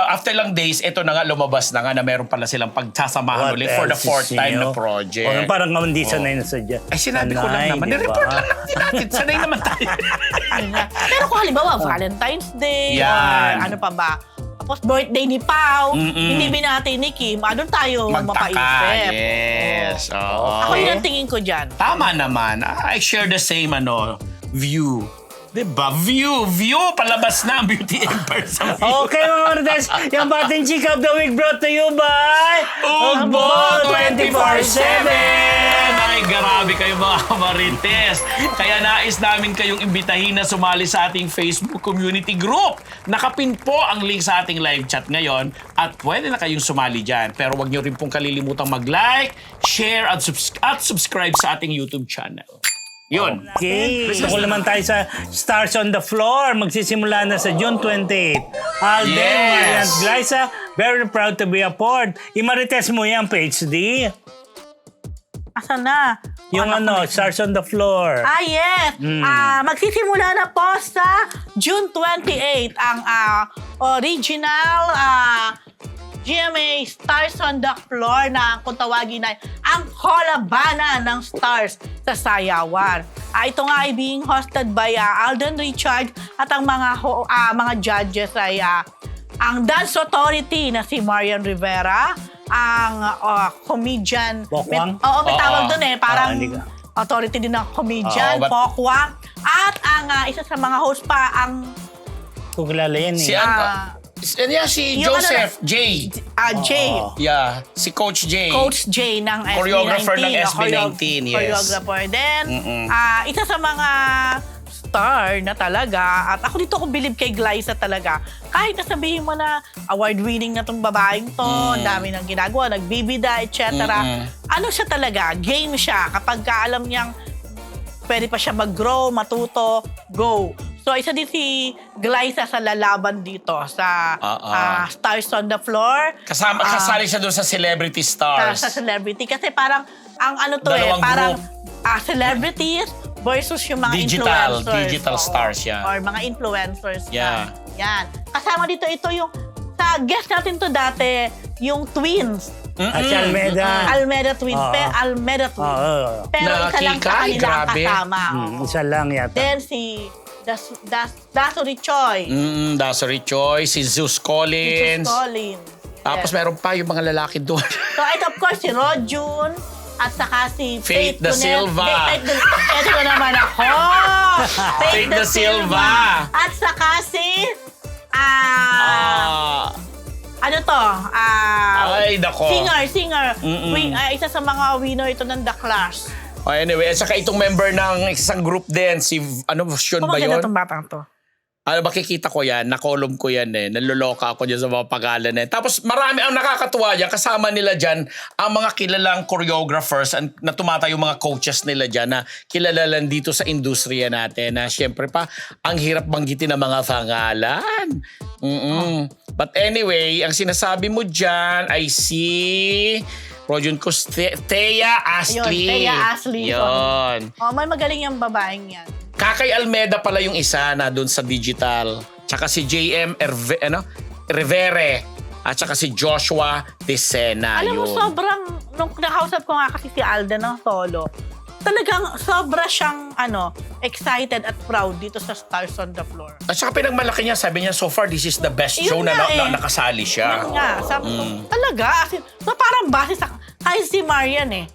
after lang days, ito na nga, lumabas na nga na meron pala silang pagsasamahan ulit for the else fourth is time na new? project. O, parang hindi sanay na sadya. Ay, sinabi ko lang naman. Nireport lang natin. Sanay naman tayo. Pero kung halimbawa, Valentine's Day, Yan. or ano pa ba, tapos birthday ni Pao, hindi binati ni Kim, doon tayo Magtaka. mapaisip. Yes. Oo. Ako yun ang tingin ko dyan. Tama naman. I share the same view. Diba? View! Palabas na ang Beauty Empire sa Okay mga Marites, yung Batin Chika of the Week brought to you by Ugbo 24/7! Ay, grabe kayo mga Marites. Kaya nais namin kayong imbitahin na sumali sa ating Facebook community group. Nakapin po ang link sa ating live chat ngayon at pwede na kayong sumali dyan. Pero wag nyo rin pong kalilimutang mag-like, share at subscribe sa ating YouTube channel. Yun. Okay. Gusto ko naman tayo sa Stars on the Floor. Magsisimula na sa June 28. Alden, Yes. Marian at Glyza, very proud to be a port. I-Marites mo yan, PhD. Asan na? Yung Stars on the Floor. Yes! Magsisimula na po sa June 28 ang original GMA Stars on the Floor na kung tawagin ay ang Holabana ng Stars sa Sayawan. Ito nga ay being hosted by Alden Richard at ang mga judges ay ang Dance Authority na si Marian Rivera, ang comedian. Bokwang? May tawag doon parang hindi ka. authority din ng comedian, But- Pokwang. At ang isa sa mga host pa, ang Kung kilala yan eh. Si yung Joseph J. Jay. Yeah, si Coach J. Coach J ng SB19. Choreographer ng SB19, yes. Choreographer. Then, isa sa mga star na talaga, at ako dito ako bilib kay Glyza talaga, kahit nasabihin mo na award-winning na tong babaeng to, ang dami ng ginagawa, nagbibida, etc. Ano siya talaga? Game siya. Kapag alam niyang pwede pa siya mag-grow, matuto, go. So, isa din si Glyza sa lalaban dito sa Stars on the Floor. Kasali siya doon sa Celebrity Stars. Sa celebrity. Kasi parang, ang ano to Dalawang parang group. celebrities versus yung mga Digital influencers. stars yan. Or mga influencers. Yeah. Yan. Kasama dito, ito yung, sa guest natin to dati, yung twins. At si Almeda. Almeda twins. Almeda twins. Pero isa lang sa Nakikay, kanila grabe. kasama. Isa lang yata. Then si Dasuri Choi. Dasuri Choi, si Zeus Collins. Collins. Tapos meron pa yung mga lalaki doon. So, ito of course, si Rojun. At saka si Faith Da Silva. Ito ko naman ako. Faith Da Silva. At saka si Ano to? Ay, nako. Singer. Isa sa mga winner ito ng The Clash. Anyway, at saka itong member ng isang group din, si, Sean ba yun? Maganda itong batang to. Makikita ko yan, nakolom ko yan naloloka ako dyan sa mga pangalan Tapos marami ang nakakatuwa dyan, kasama nila dyan ang mga kilalang choreographers na tumatayo mga coaches nila dyan na kilala lang dito sa industriya natin na syempre pa, ang hirap banggitin ng mga pangalan. But anyway, ang sinasabi mo dyan ay si Rojon ko, Thea Ashley. Yun, Thea Ashley. Yun. May magaling yung babaeng yan. Kakay Almeda pala yung isa na doon sa digital. Tsaka si JM Revere. At tsaka si Joshua Decena. Alam mo, sobrang, nung nakausap ko nga kasi si Alden ng solo, talagang sobra siyang excited at proud dito sa Stars on the Floor. At saka pinagmalaki niya, sabi niya, so far this is the best show Yun na, nga nakasali siya. Yun nga, sabi ko, talaga, so parang base sa, kahit si Marian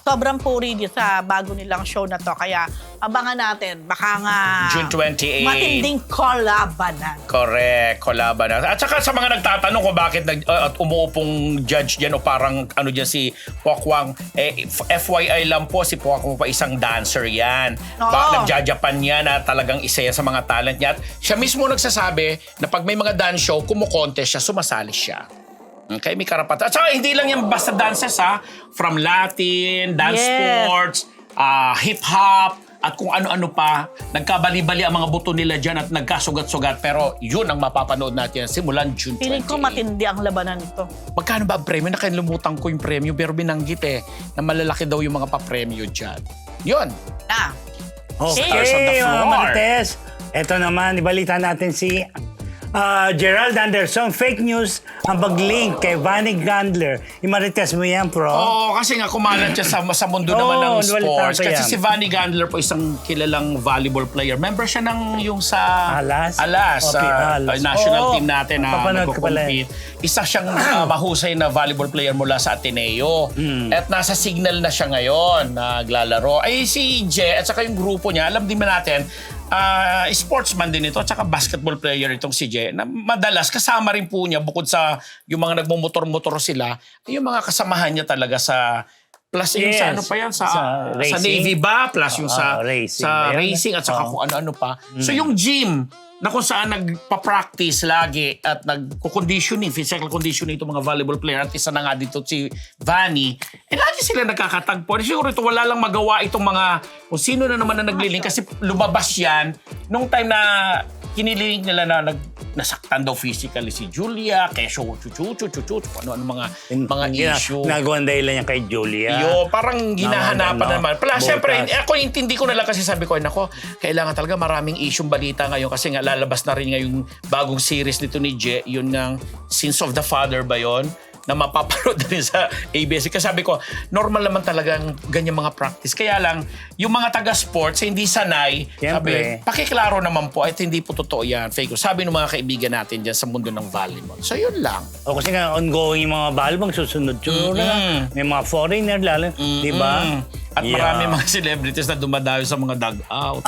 sobrang puri din sa bago nilang show na to. Kaya abangan natin, baka nga June 28. matinding kolabanan. Correct, kolaban. At saka sa mga nagtatanong kung bakit umuupong judge dyan o parang dyan si Pokwang, FYI lang po, si Pokwang pa isang dancer yan. Oo. Nagja-Japan yan na talagang isa yan sa mga talent niya. At siya mismo nagsasabi na pag may mga dance show, kumukontest siya, sumasali siya. Okay, may karapatan. At saka hindi lang yan basta dances from Latin, dance sports, hip-hop, at kung ano-ano pa. Nagkabali-bali ang mga buto nila dyan at nagkasugat-sugat. Pero yun ang mapapanood natin simulan June 28. Feeling ko matindi ang labanan nito. Magkano ba ang premyo? Nakalimutan ko yung premyo pero binanggit na malalaki daw yung mga pa-premyo dyan. Yun. Okay, Stars on the mga floor. Marites. Ito naman, ibalita natin si Gerald Anderson, fake news ang pag-link kay Vanny Gandler. Imarites mo yan, pro? Oo, kasi nga kumalat siya sa mundo naman ng sports. nabalitaan ko Kasi yan. si Vanny Gandler po isang kilalang volleyball player. Member siya ng yung sa Alas? sa Alas. national Oo. team natin na Papanood ko pala nagko-compete. Isa siyang mahusay na volleyball player mula sa Ateneo. At nasa Signal na siya ngayon, naglalaro. Ay si Je at saka yung grupo niya, alam din ba natin, sportsman din ito at saka basketball player itong si Je na madalas kasama rin po niya bukod sa yung mga nagmumotor-motor sila, yung mga kasamahan niya talaga sa plus yung sa Yes. ano pa yan sa racing. Navy ba plus yung sa racing. sa Ayan. racing at saka kung ano-ano pa. So yung gym na kung saan nagpa-practice lagi at nagko-conditioning, physical conditioning itong mga volleyball player at isa na nga dito si Vanny, lagi sila nagkakatagpo. Siguro ito wala lang magawa itong mga kung sino na naman na naglilink kasi lumabas yan nung time na kinilink nila na nasaktan daw physically si Julia, kesyo ano mga issue. Nagawan dahilan niya kay Julia. Parang ginahanapan No, naman. Plus, butas. syempre, ako intindi ko na lang kasi sabi ko, nako, kailangan talaga maraming issue balita ngayon kasi nga lalabas na rin ngayong bagong series nito ni Je, yun ng Sins of the Father ba yun? Na mapapanood din sa ABS. Kasi sabi ko, normal naman talagang ganyan mga practice. Kaya lang, yung mga taga-sports, hindi sanay. Siyempre. Sabi, pakiklaro naman po, at hindi po totoo yan. Fake. Sabi ng mga kaibigan natin dyan sa mundo ng volleyball. So, yun lang. O kasi nga ongoing yung mga volleyball, susunod-sunod na. May mga foreigner lalo, di ba? At Yeah. marami mga celebrities na dumadayo sa mga dugout.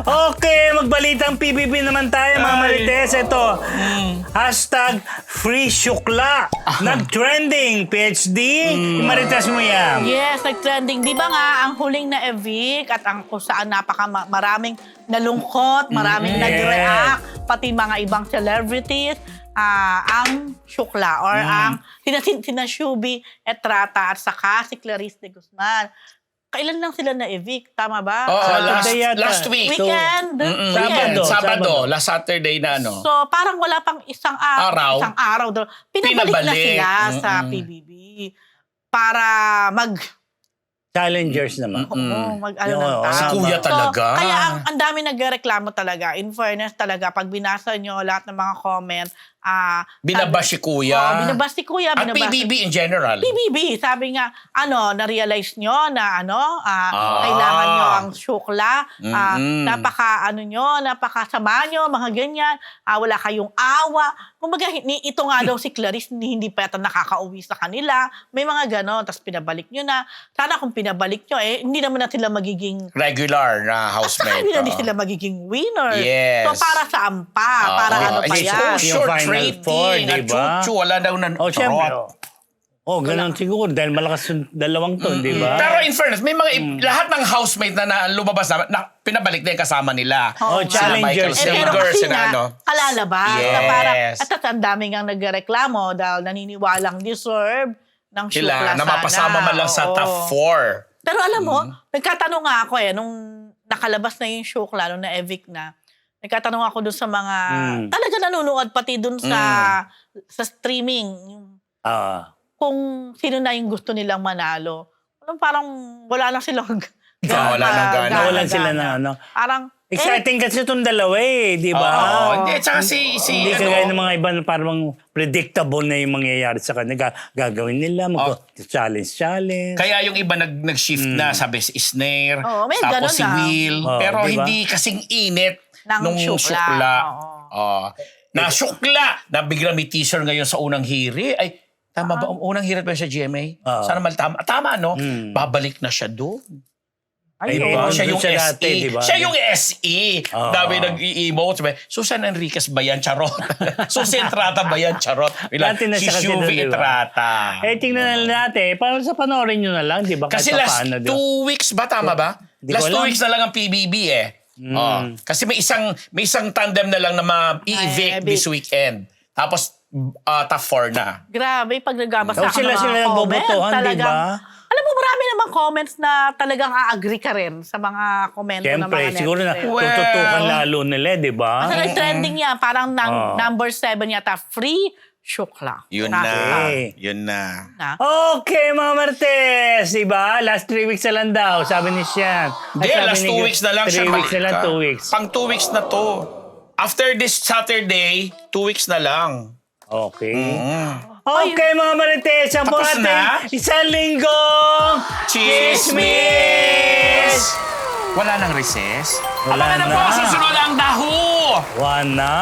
Okay, magbalitang PBB naman tayo mga Marites. Ito, hashtag Free Shukla. Nag-trending, PhD. Marites mo yan. Yes, nag-trending. Di ba nga, ang huling na evict at ang kung saan maraming nalungkot, maraming nag-react, pati mga ibang celebrities, ang Shukla or ang sina Shubi Etrata at saka si Clarice de Guzman. Kailan lang sila na-evict? Tama ba? Saturday yata. last week. Weekend. Sabado. Last Saturday na ano. So, parang wala pang isang Araw. araw. Pinabalik na sila sa PBB para Challengers naman. mag-ano Yung, ng tao. Si Kuya talaga. Kaya ang dami nagreklamo talaga. In fairness talaga, pag binasa nyo lahat ng mga comment, Binabash si Kuya. binabash si Kuya. At PBB in general. PBB, sabi nga, na-realize nyo na kailangan nyo ang ang syukla. Napaka napakasama nyo, mga ganyan. Wala kayong awa. Kumbaga, ito nga daw si Clarice, hindi pa yata nakakauwi sa kanila. May mga ganon, tapos pinabalik nyo na. Sana kung pinabalik nyo, hindi naman na sila magiging Regular na at saka housemate. hindi na din sila magiging winner. Yes. So, para saan pa? Para ano pa yan? Exposure, Yung Final Four, trading, at diba? chuchu, wala daw na Oh, syempre. trot. Ganun siguro dahil malakas yung dalawang to, di ba? Pero in fairness, may mga lahat ng housemate na lumabas na pinabalik din kasama nila. Sila Michael challengers. Pero Sager, kasi sila nga, ano. kalalabas. Yes. Na para, at ang dami nga nagreklamo dahil naniniwalang deserve ng syukla Sila, na sana. mapasama man lang sa Oo. top 4. Pero alam mo, nagkatanong nga ako nung nakalabas na yung syukla, nung na-evict na, nagkatanong ako dun sa mga, talaga nanonood pati dun sa streaming, kung sino na yung gusto nilang manalo. Parang wala na silang Wala nang gana. Nawalan sila na ano. Parang, Exciting kasi itong dalawa di ba? Oo, hindi. Tsaka si Hindi kagaya ng mga iba na parang predictable na yung mangyayari sa kanila. Gagawin nila, mag-challenge. Kaya yung iba nag-shift na, sabi si Isner, Oo, may tapos ganun si na. Will. Oo, pero diba? hindi kasing init Ng nung syukla. syukla. Oo. Na syukla, na bigla may teaser ngayon sa unang hiri. Ay, tama ba? Unang hirit ba siya GMA? Oo. Sana mal tama. Tama, no? Babalik na siya doon. Ay, Diba? Siya yung siya SE. dati, diba? Siya yung SE. Oo. Dami nag-i-emote. Sabi, Susan Enriquez ba yan? Charot. Susan Entrata ba yan? Charot. Dati na Si siya kasi doon, Shuvi diba? Entrata. Tingnan natin. Parang sa panoorin nyo na lang, di ba? Kasi Kahit last paano, di ba? 2 weeks ba? Tama ba? Di ko Last 2 alam. weeks na lang ang PBB eh. Kasi may isang tandem na lang na ma-evict Ay, this weekend. Tapos top 4 na. grabe, pag nagbabasa ako Sila ng mga comment, nagbobotohan, di talagang, ba? alam mo, marami namang comments na talagang a-agree ka rin sa mga komento ng mga Siyempre, netizen. siguro na Well, tututukan lalo nila, di ba? Kasi trending niya, parang number 7 yata, free syukla. Yun Na- na. Okay. Yun na. na. Okay, mga Martes, di ba? Last 3 weeks na lang daw, sabi ni Sian. Hindi, last 2 weeks na lang siya. 3 weeks na lang, 2 weeks. Pang 2 weeks na to. After this Saturday, 2 weeks na lang. Okay. Okay, mga Marites, ang po Tapos na? ating isang linggong Chismis! Wala nang recess? Wala Abangan na na. po, susunod ang daho! Wala na.